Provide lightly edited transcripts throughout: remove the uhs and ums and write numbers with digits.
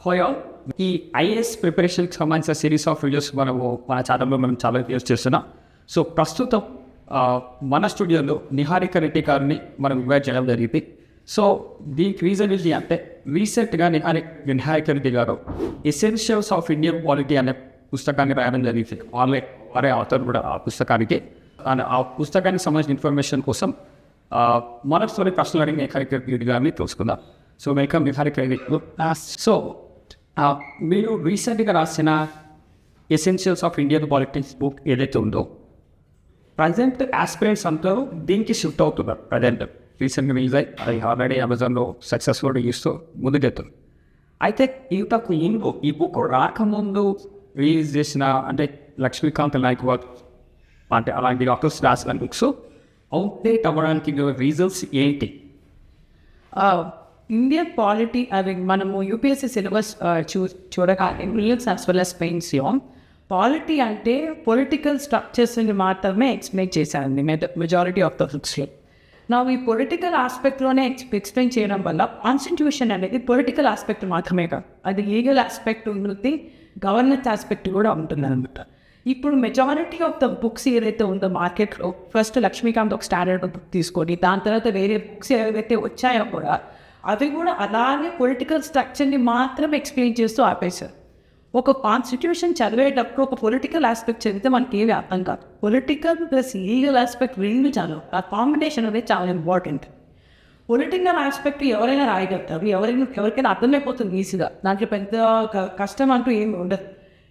హోయో ఈ ఐఏఎస్ ప్రిపరేషన్కి సంబంధించిన series of videos మన ఛానల్లో మనం చాలా వీడియోస్ చేస్తున్నాం. సో ప్రస్తుతం మన స్టూడియోలో నిహారిక రెడ్డి గారిని మనం ఇన్వైట్ చేయడం జరిగింది. సో దీనికి రీజన్ ఏంటి అంటే రీసెంట్గా నిహారిక రెడ్డి గారు ఎసెన్షియల్స్ ఆఫ్ ఇండియన్ పాలిటీ అనే పుస్తకాన్ని రాయడం జరిగింది. వారే ఆథర్ కూడా ఆ పుస్తకానికి. ఆ పుస్తకానికి సంబంధించిన ఇన్ఫర్మేషన్ కోసం మన స్టోరీ ప్రశ్నలు అడిగి నిహారిక రెడ్డి గారిని తెలుసుకుందాం. So welcome Niharika Reddy. So మీరు రీసెంట్గా రాసిన essentials of Indian politics book ఏదైతే ఉందో ప్రజెంట్ ఆస్పిరెంట్స్ అందరూ దీనికి షిఫ్ట్ అవుతున్నారు. ప్రజెంట్ రీసెంట్గా రిలీజ్ అయ్యి అది ఆల్రెడీ అమెజాన్లో సక్సెస్ఫుల్గా ఇస్తూ ముందుకెళ్తుంది. అయితే ఇంతకు ముందు ఈ బుక్ రాకముందు రిలీజ్ చేసిన అంటే లక్ష్మీకాంత్ నాయక్ అంటే అలాంటి డాక్టర్స్ రాసిన బుక్స్ అవుట్డేట్ అవ్వడానికి రీజన్స్ ఏంటి? ఇండియన్ పాలిటీ అది మనము యూపీఎస్సీ సిలబస్ చూడగానే రియల్స్ యాజ్ వెల్ యాజ్ పెయిన్స్లో పాలిటీ అంటే పొలిటికల్ స్ట్రక్చర్స్ని మాత్రమే ఎక్స్ప్లెయిన్ చేశారండి మెజారిటీ ఆఫ్ ద బుక్స్లో. నా ఈ పొలిటికల్ ఆస్పెక్ట్లోనే ఎక్స్ప్లెయిన్ చేయడం వల్ల కాన్స్టిట్యూషన్ అనేది పొలిటికల్ ఆస్పెక్ట్ మాత్రమే కాదు, అది లీగల్ ఆస్పెక్ట్ ఉంటుంది, గవర్నెన్స్ ఆస్పెక్ట్ కూడా ఉంటుంది అనమాట. ఇప్పుడు మెజారిటీ ఆఫ్ ద బుక్స్ ఏదైతే ఉందో మార్కెట్లో ఫస్ట్ లక్ష్మీకాంత్ ఒక స్టాండర్డ్ బుక్ తీసుకొని దాని తర్వాత వేరే బుక్స్ ఏవైతే వచ్చాయో కూడా అవి కూడా అలానే పొలిటికల్ స్ట్రక్చర్ని మాత్రం ఎక్స్ప్లెయిన్ చేస్తూ ఆపేశారు. ఒక కాన్స్టిట్యూషన్ చదివేటప్పుడు ఒక పొలిటికల్ ఆస్పెక్ట్ చదివితే మనకి ఏమి అర్థం కాదు. పొలిటికల్ ప్లస్ లీగల్ ఆస్పెక్ట్ రెండు చాలు, ఆ కాంబినేషన్ అనేది చాలా ఇంపార్టెంట్. పొలిటికల్ ఆస్పెక్ట్ ఎవరైనా రాయగలుగుతారు, ఎవరికైనా అర్థమైపోతుంది ఈజీగా, దాంట్లో పెద్ద కష్టం అంటూ ఏమి ఉండదు.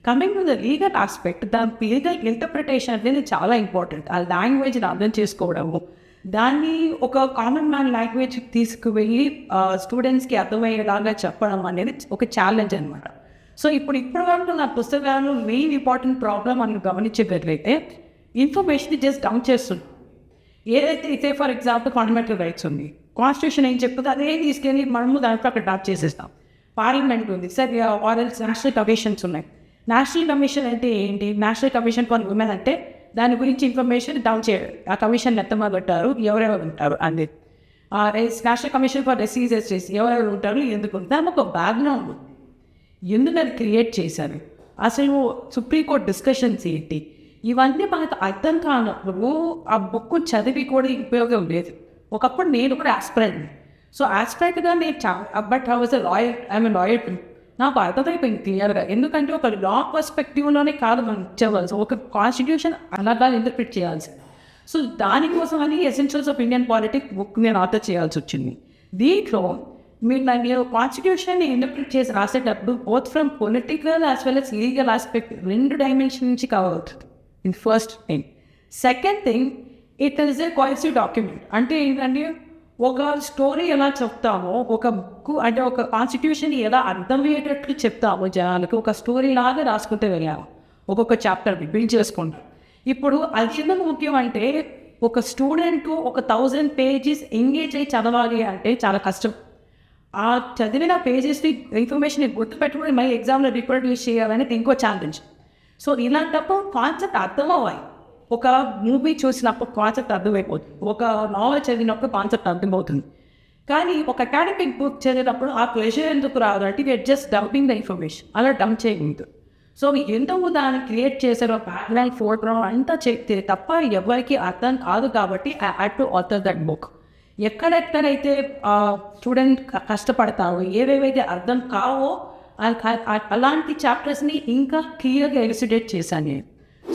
Coming to the legal aspect, దాని లీగల్ ఇంటర్ప్రిటేషన్ అనేది చాలా ఇంపార్టెంట్. ఆ లాంగ్వేజ్ని అర్థం చేసుకోవడము, దాన్ని ఒక కామన్ మ్యాన్ లాంగ్వేజ్ తీసుకువెళ్ళి స్టూడెంట్స్కి అర్థమయ్యేలాగా చెప్పడం అనేది ఒక ఛాలెంజ్ అనమాట. సో ఇప్పుడు వరకు నా పుస్తకాలు మెయిన్ ఇంపార్టెంట్ ప్రాబ్లమ్ అని గమనించేటట్లయితే ఇన్ఫర్మేషన్ జస్ట్ డౌన్ చేస్తుంది. ఏదైతే ఇదే ఫర్ ఎగ్జాంపుల్ ఫండమెంటల్ రైట్స్ ఉంది, కాన్స్టిట్యూషన్ ఏం చెప్తుందో అదే తీసుకెళ్ళి మనము దాంట్లో అక్కడ డ్రాప్ చేసేస్తాం. పార్లమెంట్ ఉంది, సరే ఆర్ఎల్స్ నేషనల్ కమిషన్స్ ఉన్నాయి. నేషనల్ కమిషన్ అంటే ఏంటి? నేషనల్ కమిషన్ ఫర్ ఉమెన్ అంటే దాని గురించి ఇన్ఫర్మేషన్ డౌన్ చేయడం, ఆ కమిషన్ ఎంతమంది పెట్టారు, ఎవరెవరు ఉంటారు అనేది. నేషనల్ కమిషన్ ఫర్ డిసీజెస్ ఎవరెవరు ఉంటారు, ఎందుకు దాని ఒక బ్యాక్గ్రౌండ్ ఉంది, ఎందుకు అది క్రియేట్ చేశారు, అసలు సుప్రీంకోర్టు డిస్కషన్స్ ఏంటి, ఇవన్నీ మనకు అర్థం కానప్పుడు ఆ బుక్ చదివి కూడా ఉపయోగం లేదు. ఒకప్పుడు నేను కూడా ఆస్పిరెంట్. సో ఆస్పిరెంట్గా నేను బట్ ఐ వాజ్ లాయర్ నాకు అర్థమైపోయింది క్లియర్గా. ఎందుకంటే ఒక లా పర్స్పెక్టివ్లోనే కాదు మనం ఇచ్చేవాల్సి, ఒక కాన్స్టిట్యూషన్ అలాగా ఇంటర్ప్రిట్ చేయాల్సి. సో దానికోసం అని essentials of Indian politics book నేను ఆథర్ చేయాల్సి వచ్చింది. దీంట్లో మీరు కాన్స్టిట్యూషన్ని ఇంటర్ప్రిట్ చేసి రాసేటప్పుడు both from political as well as legal aspect రెండు డైమెన్షన్ నుంచి కవర్ అవుతుంది. In first thing. Second thing, it is a cohesive document. అంటే ఏంటంటే ఒక స్టోరీ ఎలా చెప్తామో, ఒక బుక్ అంటే ఒక కాన్స్టిట్యూషన్ ఎలా అర్థమయ్యేటట్లు చెప్తామో జనాలకు, ఒక స్టోరీ లాగా రాసుకుంటే వెళ్ళాము. ఒక్కొక్క చాప్టర్ బిల్డ్ చేసుకుంటాం. ఇప్పుడు అది ఎందుకు ముఖ్యం అంటే ఒక స్టూడెంట్ ఒక 1000 pages ఎంగేజ్ అయ్యి చదవాలి అంటే చాలా కష్టం. ఆ చదివిన పేజెస్ని ఇన్ఫర్మేషన్ గుర్తుపెట్టుకుని మళ్ళీ ఎగ్జామ్లో రిప్రొడ్యూస్ చేయాలనేది ఇంకో ఛాలెంజ్. సో ఇలాంటప్పుడు కాన్సెప్ట్ అర్థం అవ్వాలి. ఒక మూవీ చూసినప్పుడు కాన్సెప్ట్ అర్థమైపోతుంది, ఒక నావెల్ చదివినప్పుడు కాన్సెప్ట్ అర్థమవుతుంది. కానీ ఒక అకాడమిక్ బుక్ చదివినప్పుడు ఆ ప్రెషర్ ఎందుకు రాదు అంటే it just dumping the information, అలా డంప్ చేయకూడదు. సో ఎందుకు దాన్ని క్రియేట్ చేశారో బ్యాక్గ్రౌండ్ ఫోర్గ్రౌండ్ అంతా చెప్తే తప్ప ఎవరికి అర్థం కాదు. కాబట్టి I had to author that book. ఎక్కడెక్కడైతే స్టూడెంట్ కష్టపడతారో, ఏవేవైతే అర్థం కావో అలాంటి చాప్టర్స్ని ఇంకా క్లియర్గా ఎలిసిడేట్ చేశాను నేను.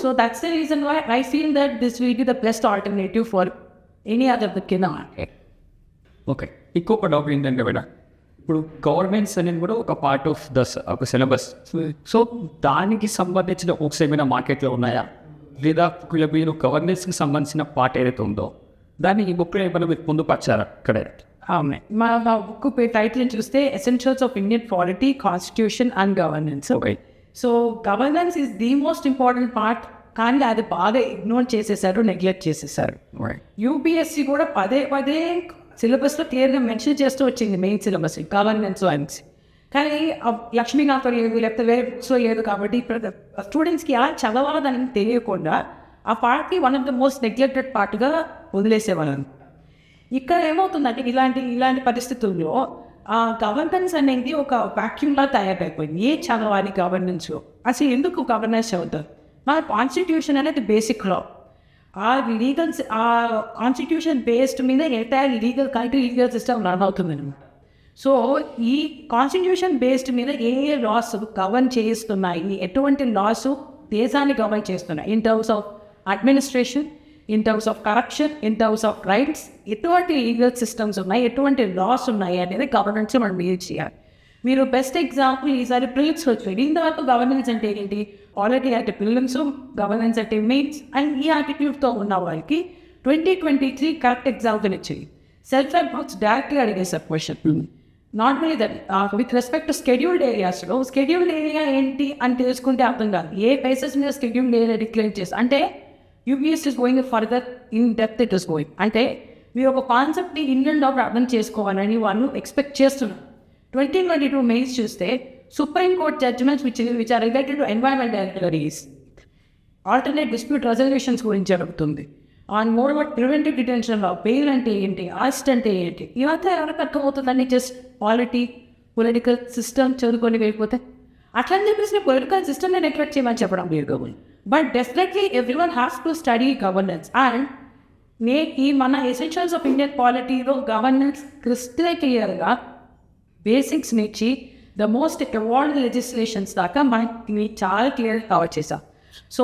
So that's the reason why I feel that this will be the best alternative for any other book in the market. Okay, ఇంకొక డౌట్ ఏంటంటే మేడం, ఇప్పుడు గవర్నమెంట్స్ అనేది కూడా ఒక పార్ట్ ఆఫ్ ద ఒక సిలబస్. సో దానికి సంబంధించిన బుక్స్ ఏమైనా మార్కెట్లో ఉన్నాయా, లేదా మీరు గవర్నెన్స్కి సంబంధించిన పార్ట్ ఏదైతే ఉందో దాన్ని ఈ బుక్లో ఏమైనా మీరు పొందుపరిచారా? కరెక్ట్. మా బుక్ టైటిల్ చూస్తే essentials of Indian polity, constitution and governance. Okay. So governance is the most important part, కానీ అది బాగా ఇగ్నోర్ చేసేసారు, నెగ్లెక్ట్ చేసేసారు. యూపీఎస్సీ కూడా పదే సిలబస్లో క్లియర్గా మెన్షన్ చేస్తూ వచ్చింది మెయిన్ సిలబస్ గవర్నెన్స్ అనేసి. కానీ లక్ష్మీకాంత్ లేదు, లేకపోతే వేరే బుక్స్లో లేదు. కాబట్టి స్టూడెంట్స్కి ఎలా చదవాలని తెలియకుండా ఆ పార్ట్ని one of the most neglected పార్ట్గా వదిలేసేవాళ్ళని. ఇక్కడ ఏమవుతుందంటే ఇలాంటి పరిస్థితుల్లో గవర్నెన్స్ అనేది ఒక వాక్యూమ్లా తయారైపోయింది. ఏ చదవాలి గవర్నెన్స్లో, అసలు ఎందుకు గవర్నెన్స్ చదువుతారు? మన కాన్స్టిట్యూషన్ అనేది బేసిక్ లా. ఆ కాన్స్టిట్యూషన్ బేస్డ్ మీద ఎంటైర్ లీగల్ సిస్టమ్ రన్ అవుతుంది అనమాట. సో ఈ కాన్స్టిట్యూషన్ బేస్డ్ మీద ఏ లాస్ గవర్న్ చేస్తున్నాయి, ఎటువంటి లాస్ దేశాన్ని గవర్న్ చేస్తున్నాయి, in terms of administration, in terms of corruption, in terms of rights, ఎటువంటి లీగల్ సిస్టమ్స్ ఉన్నాయి, ఎటువంటి లాస్ ఉన్నాయి అనేది గవర్నెన్స్ మనం డీల్ చేయాలి. మీరు బెస్ట్ ఎగ్జాంపుల్ ఈసారి ప్రిలిమ్స్ వచ్చాయి. ఇంతవరకు గవర్నెన్స్ అంటే ఏంటి, ఆల్రెడీ అంటే ప్రిలిమ్స్, గవర్నెన్స్ అంటే మెయిన్స్, అండ్ ఈ యాటిట్యూడ్తో ఉన్న వాళ్ళకి 2023 కరెక్ట్ ఎగ్జాంపుల్ ఇచ్చింది. సెల్ఫ్ హెల్ప్ బుక్స్ డైరెక్ట్గా అడిగేసారు question. Not only that, with respect to scheduled ఏరియాస్లో స్కెడ్యూల్డ్ ఏరియా ఏంటి అని తెలుసుకుంటే అర్థం కాదు. ఏ బేసిస్ మీద స్కెడ్యూల్డ్ ఏరియా డిక్లేర్ చేస్తారు అంటే UPSC is going further in depth it is going. అంటే మీరు ఒక కాన్సెప్ట్ని ఇన్ అండ్ అవుట్ అర్థం చేసుకోవాలని వాళ్ళు ఎక్స్పెక్ట్ చేస్తున్నారు. 2022 మెయిన్స్ చూస్తే Supreme Court judgements which are related to environmental enquiries, alternate dispute resolutions గురించి జరుగుతుంది. ఆన్ మోర్ అబౌట్ ప్రివెంటివ్ డిటెన్షన్లో బెయిల్ అంటే ఏంటి, అరెస్ట్ అంటే ఏంటి, ఇవంతా ఎవరికి అర్థమవుతుందని జస్ట్ పొలిటికల్ సిస్టమ్ చదువుకొని వెళ్ళిపోతే అట్లని చెప్పేసి పొలిటికల్ సిస్టమ్ని నెగ్లెక్ట్ చేయమని చెప్పడం లేదు. But definitely every one has to study governance. And ఈ మన ఎసెన్షియల్స్ ఆఫ్ ఇండియన్ పాలిటీలో గవర్నెన్స్ క్రిస్టల్ క్లియర్గా బేసిక్స్ నుంచి ద మోస్ట్ ఎవాల్వ్డ్ లెజిస్లేషన్స్ దాకా మనకి చాలా క్లియర్గా కవర్ చేసాం. సో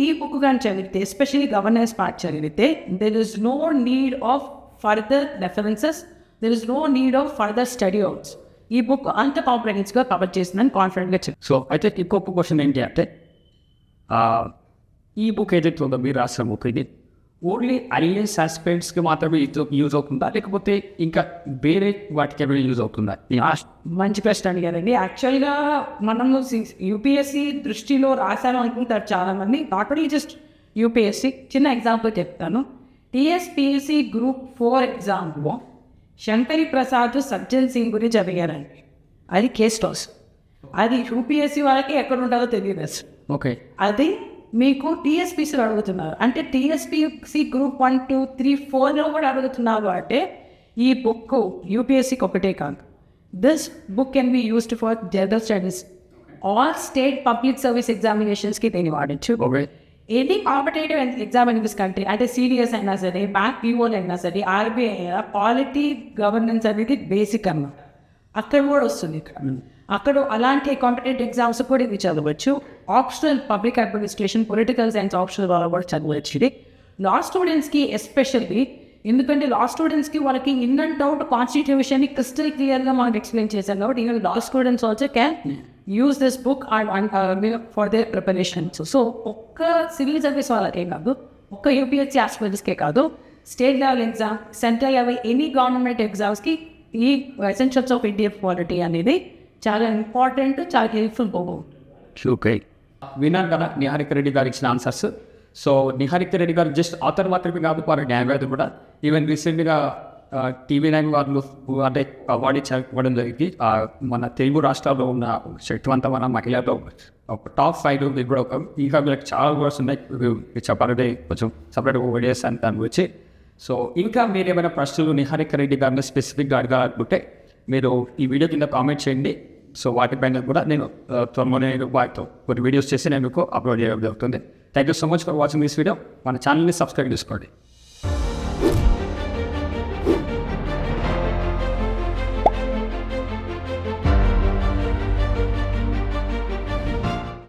ఈ బుక్ కానీ చదివితే, ఎస్పెషల్లీ గవర్నెన్స్ పార్ట్ చదివితే, there is no need of further references, there is no need of further study outs. ఈ బుక్ అంత కాంప్రహెన్సివ్గా కవర్ చేసిందని కాన్ఫిడెంట్గా చెప్పి. సో అయితే ఇంకొక క్వశ్చన్ ఏంటి అంటే, ఈ బుక్ ఏదైతే ఉందో మీరు రాసిన బుక్, ఇది ఓన్లీ ఐఏఎస్ ఆస్పిరెంట్స్కి మాత్రమే యూజ్ అవుతుందా, లేకపోతే ఇంకా వేరే వాటికి ఏమైనా యూజ్ అవుతుందా? మంచి ప్రశ్న అడిగారండి. యాక్చువల్గా మనము యూపీఎస్సీ దృష్టిలో రాశాను అనుకుంటారు చాలామంది. Not only just UPSC. చిన్న ఎగ్జాంపుల్ చెప్తాను. టీఎస్పీఎస్సీ గ్రూప్ 4 ఎగ్జామ్లో శంకరి ప్రసాద్, సజ్జన్ సింగ్ గురించి అడిగారండి. అది కేస్ టాస్. అది యూపీఎస్సీ వాళ్ళకి ఎక్కడ ఉంటుందో తెలియదు అసలు. ఓకే, అది మీకు టీఎస్పీసీలో అడుగుతున్నారు అంటే టీఎస్పీసీ గ్రూప్ 1, 2, 3, 4లో కూడా అడుగుతున్నారు. అంటే ఈ బుక్ యూపీఎస్సీకి ఒకటే కాదు. This book can be used for general studies, all state public service ఎగ్జామినేషన్స్కి దీన్ని వాడచ్చు. ఎనీ కాంపిటేటివ్ ఎగ్జామినేషన్స్ కంటే, అంటే సిడిఎస్ అయినా సరే, బ్యాంక్ పీఓలు అయినా సరే, ఆర్బీఐ అయినా, పాలిటీ గవర్నెన్స్ అనేది బేసిక్ అన్నమాట. అక్కడ కూడా వస్తుంది. అక్కడ అలాంటి కాంపిటేటివ్ ఎగ్జామ్స్ కూడా ఇది చదవచ్చు. Optional public administration, political science optional వాళ్ళు కూడా చదవచ్చు. ఇది లా స్టూడెంట్స్కి ఎస్పెషల్లీ, ఎందుకంటే లా స్టూడెంట్స్కి వాళ్ళకి ఇన్ అండ్ అవుట్ కాన్స్టిట్యూషన్ని క్రిస్టల్ క్లియర్గా మనకు ఎక్స్ప్లెయిన్ చేశారు. కాబట్టి even law students also can use this book for their preparation. So ఒక్క సివిల్ సర్వీస్ వాళ్ళకే కాదు, ఒక్క యూపీఎస్సీ ఆస్పిరెంట్స్కే కాదు, state level exam, central level, any government ఎగ్జామ్స్కి ఈ ఎసెన్షియల్స్ ఆఫ్ ఇండియన్ పాలిటీ అనేది చాలా ఇంపార్టెంట్, చాలా హెల్ప్ఫుల్ పోతుంది. ఓకే, విన్నారు కదా నిహారిక రెడ్డి గారు ఇచ్చిన ఆన్సర్స్. సో నిహారిక రెడ్డి గారు జస్ట్ ఆథర్ మాత్రమే కాదు, వారి న్యాయవాది కూడా. ఈవెన్ రీసెంట్గా TV9 వాళ్ళు అంటే అవార్డు ఇవ్వడం జరిగింది. మన తెలుగు రాష్ట్రాల్లో ఉన్న శక్తివంతమైన మహిళల్లో ఒక టాప్ 5 కూడా ఒక, ఇంకా వీళ్ళకి చాలా వర్డ్స్ ఉన్నాయి, చెప్పాలంటే కొంచెం సపరేట్గా వీడియోస్ అని దాని గురించి. సో ఇంకా మీరు ఏమైనా ప్రశ్నలు నిహారిక రెడ్డి గారిని స్పెసిఫిక్గా అడగాలనుకుంటే మీరు ఈ వీడియో కింద కామెంట్ చేయండి. సో వాటిపైన కూడా నేను త్వరలోనే వాటితో కొన్ని వీడియోస్ చేసి నేను మీకు అప్లోడ్ చేయడం జరుగుతుంది. Thank you so much for watching this video. మన ఛానల్ని సబ్స్క్రైబ్ చేసుకోండి.